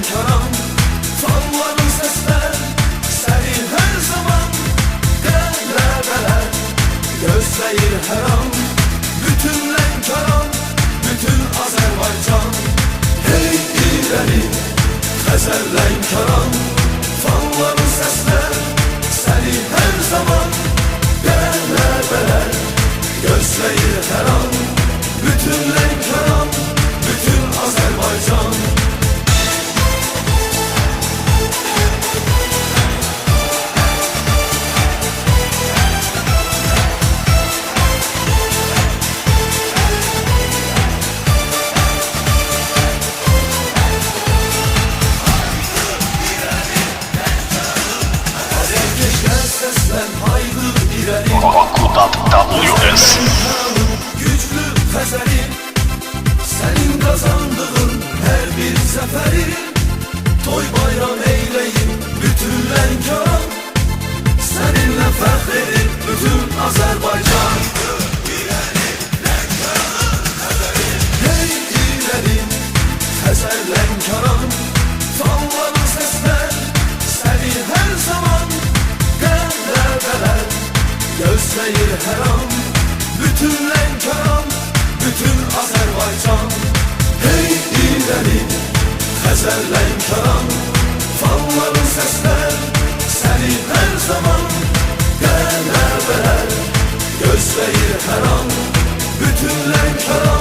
Lənkəran, fanların səslər səni hər zaman qələbələr gözləyir hər an. Bütün Lənkəran, bütün Azərbaycan, hey irəli Xəzər Lənkəran, fanların səslər səni hər zaman qələbələr gözləyir hər an. Bütün Lənkəran, bütün Azərbaycan. Azərkeşlər səslən, haydır irəli. Baku.ws Güclü Xəzəri, sənin qazandığın hər bir zəfəri toy bayram eyləyin bütün Lənkəran, səninlə fəxr edir bütün Azərbaycan. Hey irəli Xəzər Lənkəran, fanların səslər səni hər zaman qələbələr gözləyir hər an. Bütün Lənkəran, bütün Azərbaycan, hey irəli Xəzər Lənkəran, fanların səslər səni hər zaman qələbələr gözləyir hər an. Bütün Lənkəran,